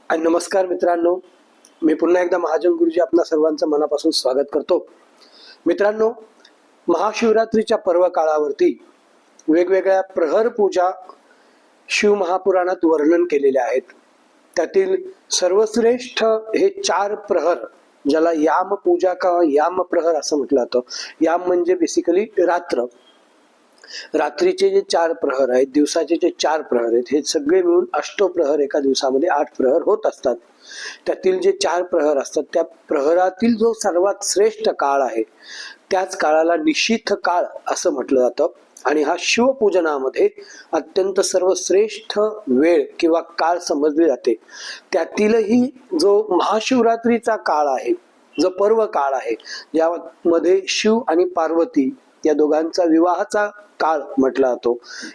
आणि नमस्कार मित्रांनो, मी पुन्हा एकदा महाजन गुरुजी आपल्या सर्वांचं मनापासून स्वागत करतो. मित्रांनो, महाशिवरात्रीच्या पर्व काळावरती वेगवेगळ्या प्रहर पूजा शिव महापुराणात वर्णन केलेले आहेत. त्यातील सर्वश्रेष्ठ हे 4 प्रहर, ज्याला याम पूजा किंवा याम प्रहर असं म्हटलं जातं. याम म्हणजे बेसिकली रात्रीचे जे 4 प्रहर आहेत, दिवसाचे जे 4 प्रहर आहेत, हे सगळे मिळून अष्टप्रहर एका दिवसामध्ये 8 प्रहर होत असतात. त्यातील जे 4 प्रहर असतात, त्या प्रहरातील जो सर्वात श्रेष्ठ काळ आहे, त्याच काळाला निशीथ काळ असं म्हटलं जातं. आणि हा शिवपूजनामध्ये अत्यंत सर्वश्रेष्ठ वेळ किंवा काळ समजली जाते. त्यातीलही जो महाशिवरात्रीचा काळ आहे, जो पर्व काळ आहे, ज्यामध्ये शिव आणि पार्वती या दोघांचा विवाहाचा काळ म्हटला जातो,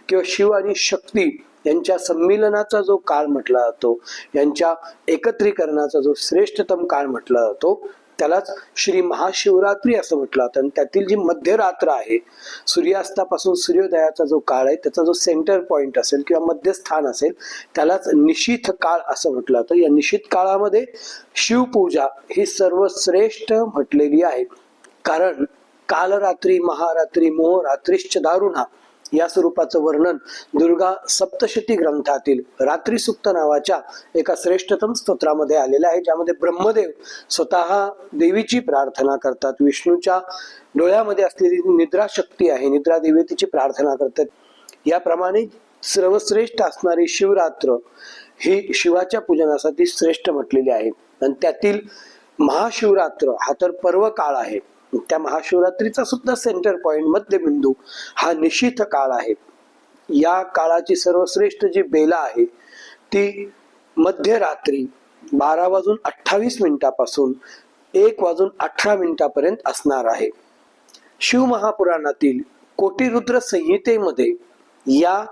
किंवा शिव आणि शक्ती यांच्या संमिलनाचा जो काळ म्हटला जातो, यांच्या एकत्रीकरणाचा जो श्रेष्ठतम काळ म्हटला जातो, त्यालाच श्री महाशिवरात्री असं म्हटलं जातं. आणि त्यातील जी मध्यरात्र आहे, सूर्यास्तापासून सूर्योदयाचा जो काळ आहे, त्याचा जो सेंटर पॉइंट असेल किंवा मध्यस्थान असेल, त्यालाच निशीथ काळ असं म्हटलं जातं. या निशीथ काळामध्ये शिवपूजा ही सर्वश्रेष्ठ म्हटलेली आहे. कारण कालरात्री महारात्री मोहरात्रीश्च दारुणा या स्वरूपाचं वर्णन दुर्गा सप्तशती ग्रंथातील रात्री सुक्त नावाच्या एका श्रेष्ठतम स्तोत्रामध्ये आलेलं आहे, ज्यामध्ये ब्रह्मदेव स्वतः देवीची प्रार्थना करतात. विष्णूच्या डोळ्यामध्ये असलेली निद्रा शक्ती आहे, निद्रा देवी तिची प्रार्थना करतात. याप्रमाणे सर्वश्रेष्ठ असणारी शिवरात्र ही शिवाच्या पूजनासाठी श्रेष्ठ म्हटलेली आहे. आणि त्यातील महाशिवरात्र हा तर पर्व काळ आहे. त्या महाशिवरात्रीचा सुद्धा सेंटर पॉइंट, मध्यबिंदू हा निशीथ काळ आहे. या काळाची सर्वश्रेष्ठ जी बेला आहे ती मध्यरात्री 12:28 पासून 1:18 असणार आहे. शिव महापुराणातील कोटिरुद्र संहितेमध्ये या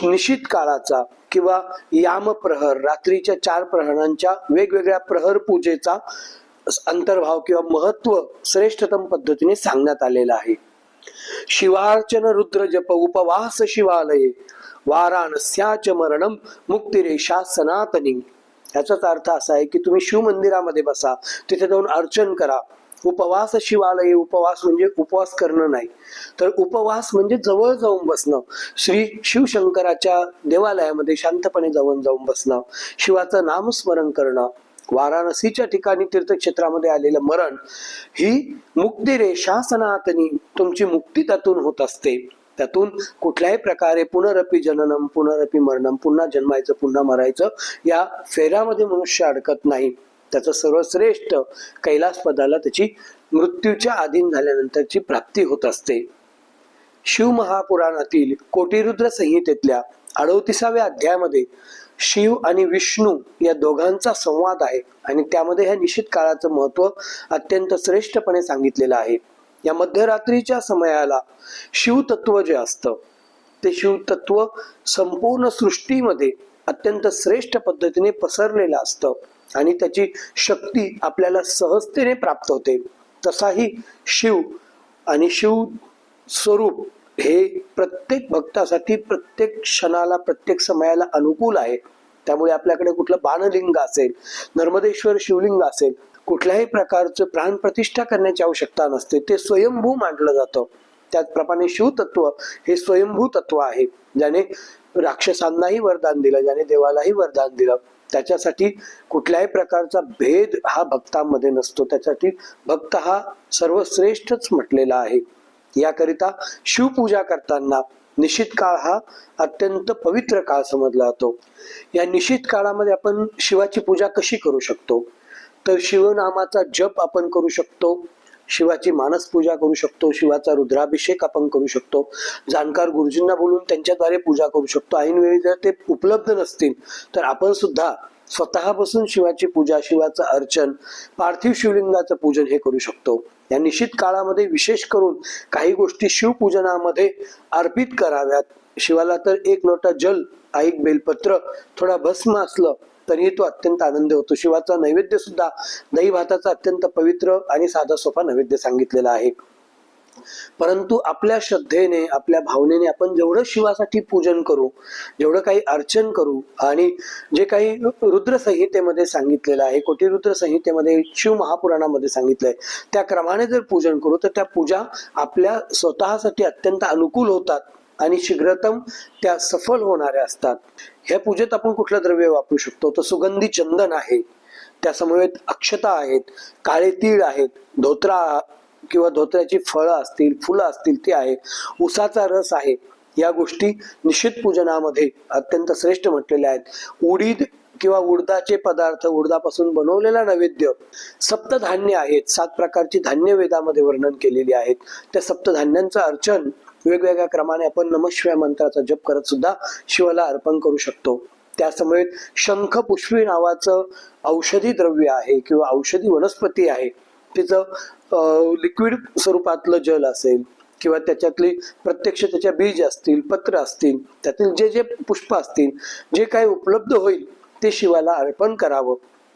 निशीथ काळाचा किंवा याम प्रहर, रात्रीच्या 4 प्रहरांच्या वेगवेगळ्या प्रहर पूजेचा अंतर्भाव किंवा महत्व श्रेष्ठतम पद्धतीने सांगण्यात आलेलं आहे. शिवार्चन रुद्र जप उपवास शिवालये वाराणस्याच मरणम मुक्तिरेषा सनातनी. याचाच अर्थ असा आहे की तुम्ही शिव मंदिरामध्ये बसा, तिथे जाऊन अर्चन करा. उपवास शिवालये, उपवास म्हणजे उपवास करणं नाही, तर उपवास म्हणजे जवळ जाऊन बसणं. श्री शिवशंकराच्या देवालयामध्ये शांतपणे जाऊन बसणं, शिवाचं नामस्मरण करणं. वाराणसीच्या ठिकाणी तीर्थक्षेत्रामध्ये आलेलं मरण ही मुक्तिरेषा सनातनी, तुमची मुक्ती त्यातून होत असते. त्यातून कुठल्याही प्रकारे पुनरपि जननम पुनरपि मरणम, पुन्हा जन्मायचं पुन्हा मरायचं या फेऱ्यामध्ये मनुष्य अडकत नाही. त्याचं सर्वश्रेष्ठ कैलास पदाला त्याची मृत्यूच्या अधीन झाल्यानंतरची प्राप्ती होत असते. शिव महापुराणातील कोटिरुद्र संहितेतल्या 38व्या अध्यायामध्ये शिव आणि विष्णू या दोघांचा संवाद आहे. आणि त्यामध्ये ह्या निश्चित काळाचं महत्व अत्यंत श्रेष्ठपणे सांगितलेलं आहे. या मध्यरात्रीच्या समयाला शिवतत्व जे असतं, ते शिवतत्व संपूर्ण सृष्टीमध्ये अत्यंत श्रेष्ठ पद्धतीने पसरलेलं असतं आणि त्याची शक्ती आपल्याला सहजतेने प्राप्त होते. तसाही शिव आणि शिव स्वरूप हे प्रत्येक भक्तासाठी प्रत्येक क्षणाला, प्रत्येक समयाला अनुकूल आहे. त्यामुळे आपल्याकडे कुठलं बाणलिंग असेल, नर्मदेश्वर शिवलिंग असेल, कुठल्याही प्रकारचं प्राण प्रतिष्ठा करण्याची आवश्यकता नसते, ते स्वयंभू मानलं जातं. त्याचप्रमाणे शिवतत्व हे स्वयंभू तत्व आहे, ज्याने राक्षसांनाही वरदान दिलं, ज्याने देवालाही वरदान दिलं. त्याच्यासाठी कुठल्याही प्रकारचा भेद हा भक्तांमध्ये नसतो. त्यासाठी भक्त हा सर्वश्रेष्ठच म्हटलेला आहे. याकरिता शिवपूजा करताना निशीथ काळ हा अत्यंत पवित्र काळ समजला जातो. या निशीथ काळामध्ये आपण शिवाची पूजा कशी करू शकतो, तर शिवनामाचा जप आपण करू शकतो, शिवाची मानस पूजा करू शकतो, शिवाचा रुद्राभिषेक आपण करू शकतो, जाणकार गुरुजींना बोलून त्यांच्याद्वारे पूजा करू शकतो. ऐनवेळी जर ते उपलब्ध नसतील तर आपण सुद्धा स्वतः बसून शिवाची पूजा, शिवाचं अर्चन, पार्थिव शिवलिंगाचं पूजन हे करू शकतो. या निश्चित काळामध्ये विशेष करून काही गोष्टी शिवपूजनामध्ये अर्पित कराव्यात. शिवाला तर 1 लोटा जल, 1 बेलपत्र, थोडा भस्म असलं तरी तो अत्यंत आनंद होतो. शिवाचा नैवेद्य सुद्धा दही भाताचा अत्यंत पवित्र आणि साधा सोपा नैवेद्य सांगितलेला आहे. परंतु आपल्या श्रद्धेने, आपल्या भावनेने आपण जेवढं शिवासाठी पूजन करू, जेवढं काही अर्चन करू, आणि जे काही रुद्र संहितेमध्ये सांगितलेलं आहे, कोटी रुद्र संहितेमध्ये, शिव महापुराणामध्ये सांगितलंय, त्या क्रमाने जर पूजन करू तर त्या पूजा आपल्या स्वतःसाठी अत्यंत अनुकूल होतात आणि शीघ्रतम त्या सफल होणाऱ्या असतात. ह्या पूजेत आपण कुठलं द्रव्य वापरू शकतो? तर सुगंधी चंदन आहे, त्यासमवेत अक्षता आहेत, काळे तीळ आहेत, धोत्रा किंवा धोत्र्याची फळं असतील, फुलं असतील ते आहे, उसाचा रस आहे. या गोष्टी निश्चित पूजनामध्ये अत्यंत श्रेष्ठ म्हटलेल्या आहेत. उडीद किंवा उडदाचे पदार्थ, उडदापासून बनवलेला नैवेद्य, सप्तधान्य आहेत, 7 प्रकारची धान्य वेदामध्ये वर्णन केलेली आहेत. त्या सप्तधान्यांचं अर्चन वेगवेगळ्या क्रमाने आपण नमःशिवाय मंत्राचा जप करत सुद्धा शिवाला अर्पण करू शकतो. त्यासमोर शंख पुष्पी नावाचं औषधी द्रव्य आहे किंवा औषधी वनस्पती आहे. तिचं लिक्विड स्वरूपातलं जल असेल किंवा त्याच्यातली प्रत्यक्ष त्याच्या बीज असतील, पत्र असतील, त्यातील जे जे पुष्प असतील, जे काही उपलब्ध होईल ते शिवाला अर्पण करावं.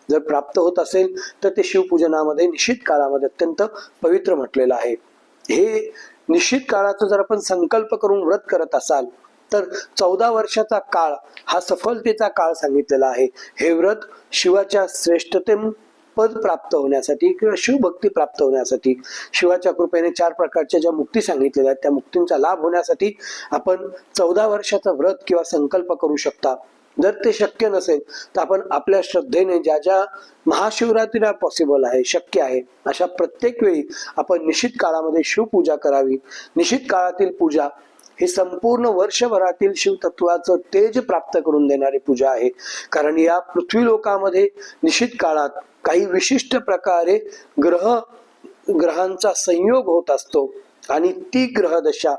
जर प्राप्त होत असेल तर ते शिवपूजनामध्ये निश्चित काळामध्ये अत्यंत पवित्र म्हटलेलं आहे. हे निश्चित काळाचा जर आपण संकल्प करून व्रत करत असाल तर 14 वर्षाचा काळ हा सफलतेचा काळ सांगितलेला आहे. हे व्रत शिवाच्या श्रेष्ठते पद प्राप्त होण्यासाठी किंवा शिवभक्ती प्राप्त होण्यासाठी, शिवाच्या कृपेने 4 प्रकारच्या ज्या मुक्ती सांगितलेल्या आहेत त्या मुक्तींचा लाभ होण्यासाठी आपण 14 वर्षाचा व्रत किंवा संकल्प करू शकता. जर ते शक्य नसेल तर आपण आपल्या श्रद्धेने ज्या ज्या महाशिवरात्रीला पॉसिबल आहे, शक्य आहे, अशा प्रत्येक वेळी आपण निश्चित काळामध्ये शिवपूजा करावी. निश्चित काळातील पूजा ही संपूर्ण वर्षभरातील शिवतत्वाचं तेज प्राप्त करून देणारी पूजा आहे. कारण या पृथ्वी लोकामध्ये निश्चित काळात काही विशिष्ट प्रकारे ग्रहांचा संयोग होत असतो आणि ती ग्रहदशा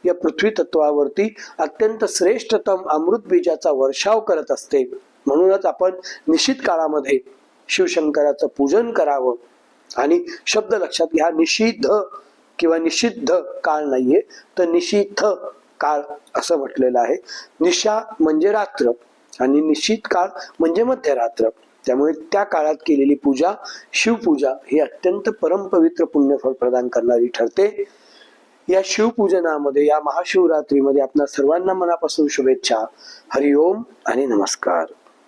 या पृथ्वी तत्वावरती अत्यंत श्रेष्ठतम अमृत बीजाचा वर्षाव करत असते. म्हणूनच आपण निश्चित काळामध्ये शिवशंकराचं पूजन करावं. आणि शब्द लक्षात घ्या, निषिद्ध किंवा निषिद्ध काळ नाहीये, तर निषिद्ध काळ असं म्हटलेलं आहे. निशा म्हणजे रात्र आणि निश्चित काळ म्हणजे मध्यरात्र. त्यामुळे त्या काळात केलेली पूजा, शिवपूजा ही अत्यंत परमपवित्र पुण्यफळ प्रदान करणारी ठरते. या शिवपूजनामध्ये, या महाशिवरात्रीमध्ये आपणा सर्वांना मनापासून शुभेच्छा. हरिओम आणि नमस्कार.